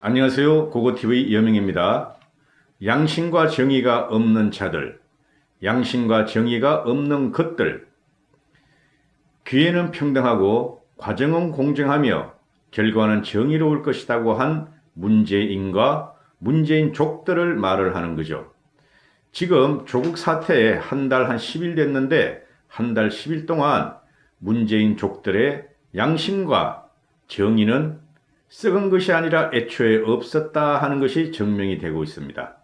안녕하세요. 고고TV 여명입니다. 양심과 정의가 없는 자들, 양심과 정의가 없는 것들, 기회는 평등하고 과정은 공정하며 결과는 정의로울 것이라고 한 문재인과 문재인족들을 말을 하는 거죠. 지금 조국 사태에 한 달 한 10일 됐는데 한 달 10일 동안 문재인족들의 양심과 정의는 썩은 것이 아니라 애초에 없었다 하는 것이 증명이 되고 있습니다.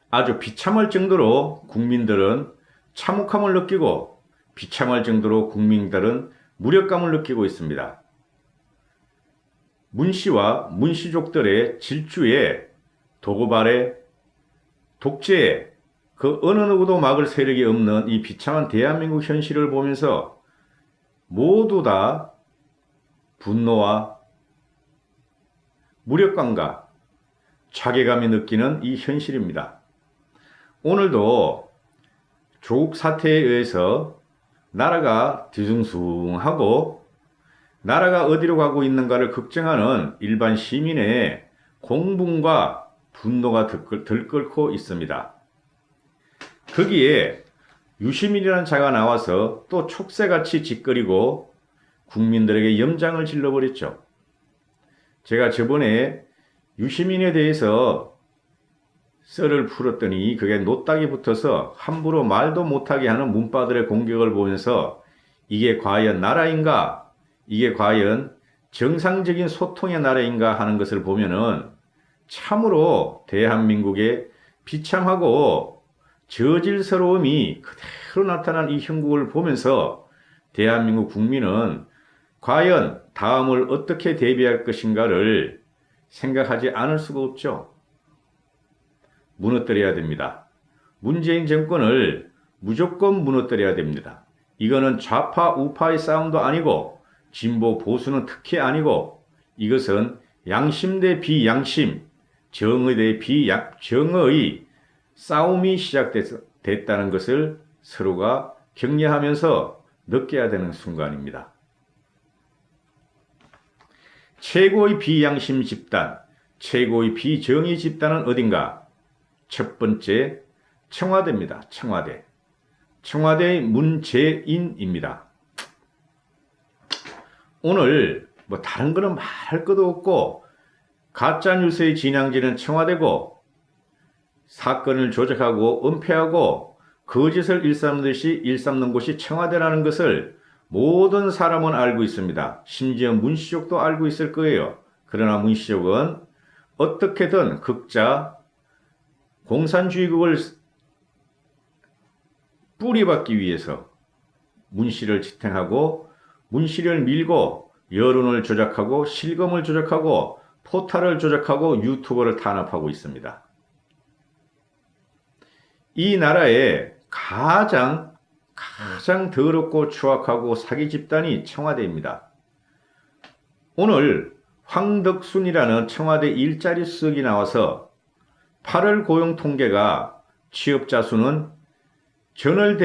아주 비참할 정도로 국민들은 참혹함을 느끼고 비참할 정도로 국민들은 무력감을 느끼고 있습니다. 문씨와 문씨족들의 질주에 도구발에 독재에 그 어느 누구도 막을 세력이 없는 이 비참한 대한민국 현실을 보면서 모두 다 분노와 무력감과 자괴감이 느끼는 이 현실입니다. 오늘도 조국 사태에 의해서 나라가 뒤숭숭하고 나라가 어디로 가고 있는가를 걱정하는 일반 시민의 공분과 분노가 들끓고 있습니다. 거기에 유시민이라는 자가 나와서 또 촉새같이 짓거리고 국민들에게 염장을 질러버렸죠. 제가 저번에 유시민에 대해서 썰을 풀었더니 그게 노딱이 붙어서 함부로 말도 못하게 하는 문바들의 공격을 보면서 이게 과연 나라인가? 이게 과연 정상적인 소통의 나라인가 하는 것을 보면은 참으로 대한민국의 비참하고 저질스러움이 그대로 나타난 이 형국을 보면서 대한민국 국민은 과연 다음을 어떻게 대비할 것인가를 생각하지 않을 수가 없죠. 무너뜨려야 됩니다. 문재인 정권을 무조건 무너뜨려야 됩니다. 이거는 좌파 우파의 싸움도 아니고 진보 보수는 특히 아니고 이것은 양심 대 비양심, 정의 대 비정의 싸움이 시작됐다는 것을 서로가 격려하면서 느껴야 되는 순간입니다. 최고의 비양심 집단, 최고의 비정의 집단은 어딘가? 첫 번째, 청와대입니다. 청와대. 청와대의 문재인입니다. 오늘 다른 거는 말할 것도 없고 가짜뉴스의 진앙지는 청와대고 사건을 조작하고 은폐하고 거짓을 일삼는 곳이 청와대라는 것을 모든 사람은 알고 있습니다. 심지어 문씨족도 알고 있을 거예요. 그러나 문씨족은 어떻게든 극자 공산주의국을 뿌리박기 위해서 문씨를 지탱하고 문씨를 밀고 여론을 조작하고 실검을 조작하고 포탈을 조작하고 유튜버를 탄압하고 있습니다. 이 나라의 가장 더럽고 추악하고 사기 집단이 청와대입니다. 오늘 황덕순이라는 청와대 일자리 수석이 나와서 8월 고용 통계가 취업자 수는 작년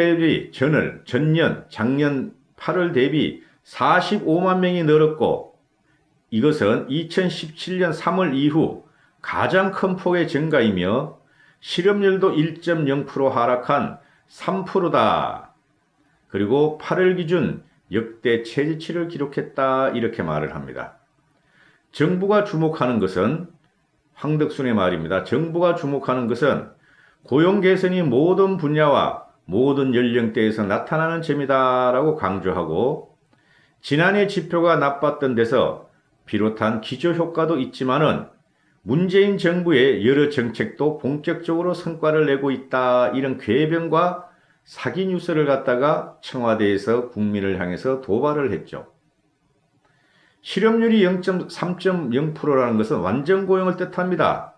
8월 대비 45만 명이 늘었고 이것은 2017년 3월 이후 가장 큰 폭의 증가이며 실업률도 1.0% 하락한 3%다. 그리고 8월 기준 역대 최저치를 기록했다 이렇게 말을 합니다. 정부가 주목하는 것은 황덕순의 말입니다. 정부가 주목하는 것은 고용 개선이 모든 분야와 모든 연령대에서 나타나는 점이다라고 강조하고 지난해 지표가 나빴던 데서 비롯한 기저효과도 있지만은 문재인 정부의 여러 정책도 본격적으로 성과를 내고 있다 이런 궤변과 사기 뉴스를 갖다가 청와대에서 국민을 향해서 도발을 했죠. 실업률이 3.0%라는 것은 완전 고용을 뜻합니다.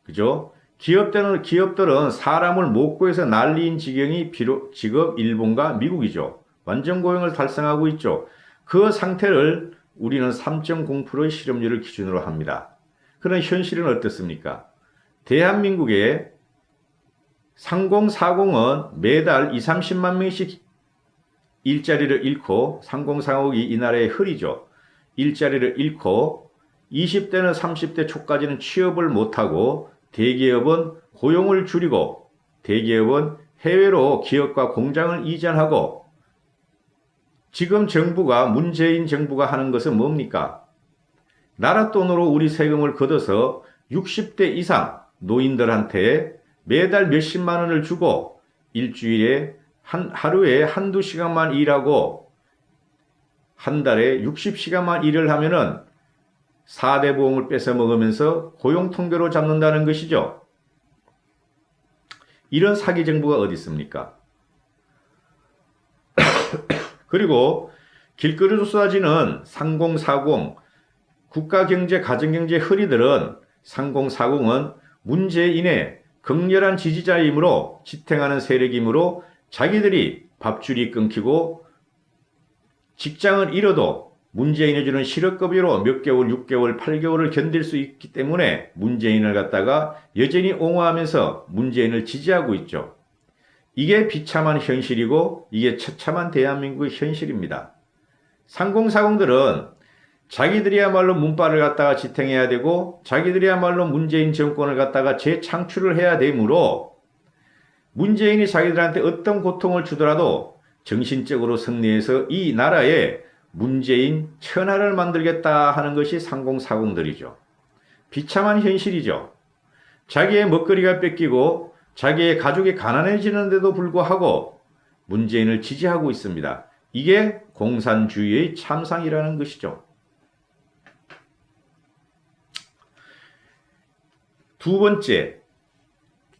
그죠? 기업들은 사람을 못 구해서 난리인 지경이 지금 일본과 미국이죠. 완전 고용을 달성하고 있죠. 그 상태를 우리는 3.0%의 실업률을 기준으로 합니다. 그런 현실은 어떻습니까? 대한민국의 3040은 매달 20, 30만 명씩 일자리를 잃고 3040이 이 나라의 흐리죠. 일자리를 잃고 20대는 30대 초까지는 취업을 못하고 대기업은 고용을 줄이고 대기업은 해외로 기업과 공장을 이전하고 지금 정부가 문재인 정부가 하는 것은 뭡니까? 나라 돈으로 우리 세금을 걷어서 60대 이상 노인들한테 매달 몇십만 원을 주고 일주일에 하루에 한두 시간만 일하고 한 달에 60시간만 일을 하면은 4대 보험을 뺏어 먹으면서 고용 통계로 잡는다는 것이죠. 이런 사기 정부가 어디 있습니까? 그리고 길거리로 쏟아지는 상공사공, 국가경제, 가정경제 흐리들은 상공사공은 문재인의 극렬한 지지자이므로 지탱하는 세력이므로 자기들이 밥줄이 끊기고 직장을 잃어도 문재인이 주는 실업급여로 몇 개월, 6개월, 8개월을 견딜 수 있기 때문에 문재인을 갖다가 여전히 옹호하면서 문재인을 지지하고 있죠. 이게 비참한 현실이고 이게 처참한 대한민국의 현실입니다. 상공사공들은 자기들이야말로 문바를 갖다가 지탱해야 되고 자기들이야말로 문재인 정권을 갖다가 재창출을 해야 되므로 문재인이 자기들한테 어떤 고통을 주더라도 정신적으로 승리해서 이 나라에 문재인 천하를 만들겠다 하는 것이 상공사공들이죠. 비참한 현실이죠. 자기의 먹거리가 뺏기고 자기의 가족이 가난해지는데도 불구하고 문재인을 지지하고 있습니다. 이게 공산주의의 참상이라는 것이죠. 두 번째,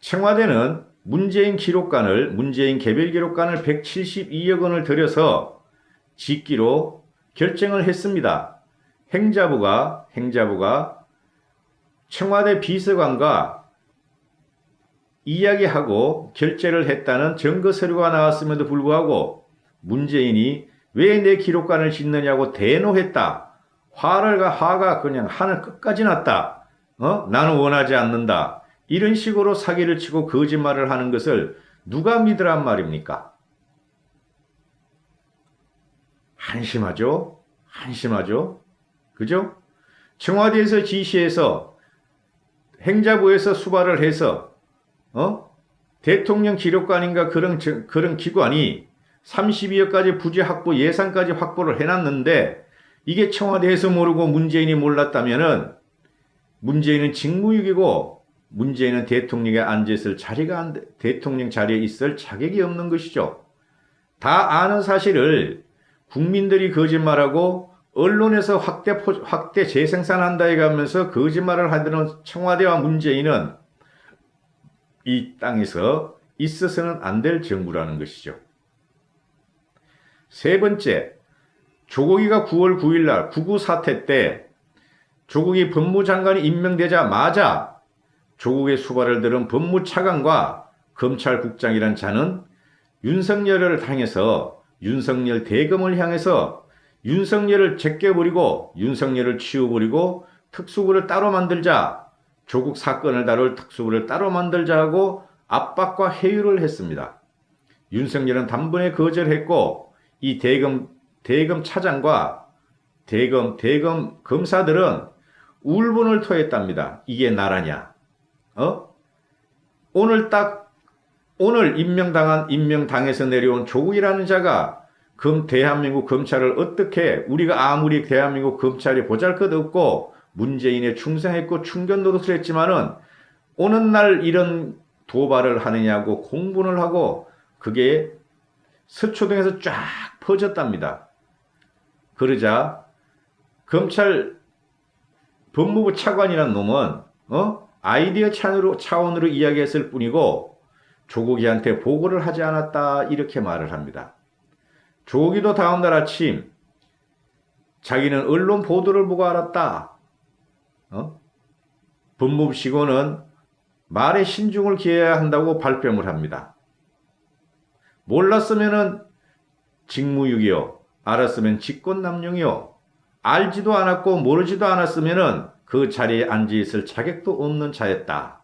청와대는 문재인 개별 기록관을 172억 원을 들여서 짓기로 결정을 했습니다. 행자부가 청와대 비서관과 이야기하고 결재를 했다는 증거 서류가 나왔음에도 불구하고 문재인이 왜 내 기록관을 짓느냐고 대노했다. 화가 그냥 하늘 끝까지 났다. 나는 원하지 않는다. 이런 식으로 사기를 치고 거짓말을 하는 것을 누가 믿으란 말입니까? 한심하죠? 그죠? 청와대에서 지시해서 행자부에서 수발을 해서 대통령 기록관인가 그런 기관이 32억까지 부재 확보 예산까지 확보를 해놨는데 이게 청와대에서 모르고 문재인이 몰랐다면은 문재인은 직무유기고 문재인은 대통령에 앉아있을 대통령 자리에 있을 자격이 없는 것이죠. 다 아는 사실을 국민들이 거짓말하고 언론에서 확대 재생산한다 해가면서 거짓말을 하는 청와대와 문재인은 이 땅에서 있어서는 안 될 정부라는 것이죠. 세 번째, 조국이가 9월 9일 날 9.9 사태 때 조국이 법무장관이 임명되자마자 조국의 수발을 들은 법무차관과 검찰국장이란 자는 윤석열을 향해서 윤석열 대검을 향해서 윤석열을 제껴버리고 윤석열을 치워버리고 특수부를 따로 만들자, 조국 사건을 다룰 특수부를 따로 만들자 하고 압박과 회유를 했습니다. 윤석열은 단번에 거절했고 이 대검 차장과 대검 검사들은 울분을 토했답니다. 이게 나라냐? 오늘 임명당에서 내려온 조국이라는 자가 대한민국 검찰을 어떻게 우리가 아무리 대한민국 검찰이 보잘것없고 문재인에 충성했고 충견 노릇을 했지만은 오는 날 이런 도발을 하느냐고 공분을 하고 그게 서초동에서 쫙 퍼졌답니다. 그러자 검찰 법무부 차관이란 놈은 아이디어 차원으로 이야기했을 뿐이고 조국이한테 보고를 하지 않았다 이렇게 말을 합니다. 조국이도 다음날 아침 자기는 언론 보도를 보고 알았다. 법무부 직원은 말에 신중을 기해야 한다고 발뺌을 합니다. 몰랐으면은 직무유기요. 알았으면 직권남용이요. 알지도 않았고 모르지도 않았으면은 그 자리에 앉아있을 자격도 없는 자였다.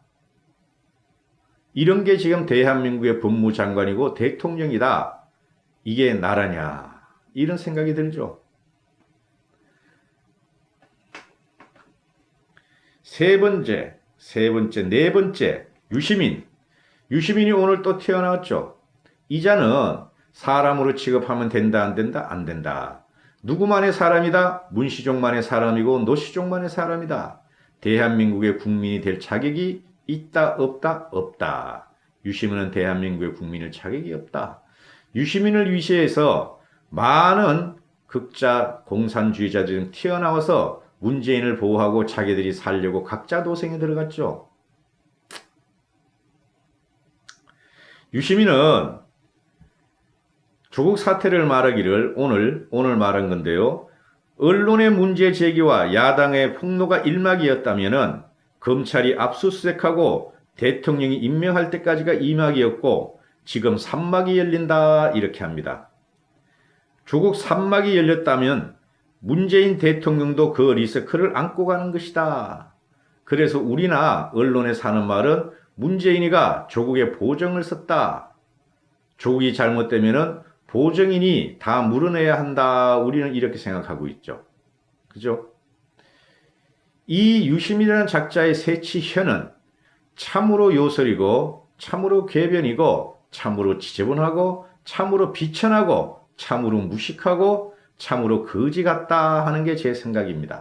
이런 게 지금 대한민국의 법무장관이고 대통령이다. 이게 나라냐. 이런 생각이 들죠. 네 번째, 유시민. 유시민이 오늘 또 튀어나왔죠. 이자는 사람으로 취급하면 된다, 안 된다, 안 된다. 누구만의 사람이다? 문시종만의 사람이고 노시종만의 사람이다. 대한민국의 국민이 될 자격이 있다, 없다, 없다. 유시민은 대한민국의 국민일 자격이 없다. 유시민을 위시해서 많은 극자 공산주의자들이 튀어나와서 문재인을 보호하고 자기들이 살려고 각자 도생에 들어갔죠. 유시민은 조국 사태를 말하기를 오늘 말한 건데요. 언론의 문제 제기와 야당의 폭로가 1막이었다면 검찰이 압수수색하고 대통령이 임명할 때까지가 2막이었고 지금 3막이 열린다 이렇게 합니다. 조국 3막이 열렸다면 문재인 대통령도 그 리스크를 안고 가는 것이다. 그래서 우리나 언론에 사는 말은 문재인이가 조국의 보정을 썼다. 조국이 잘못되면은 보정인이 다 물어내야 한다. 우리는 이렇게 생각하고 있죠. 그죠? 이 유시민이라는 작자의 새치현은 참으로 요설이고 참으로 궤변이고 참으로 지저분하고 참으로 비천하고 참으로 무식하고 참으로 거지 같다 하는 게 제 생각입니다.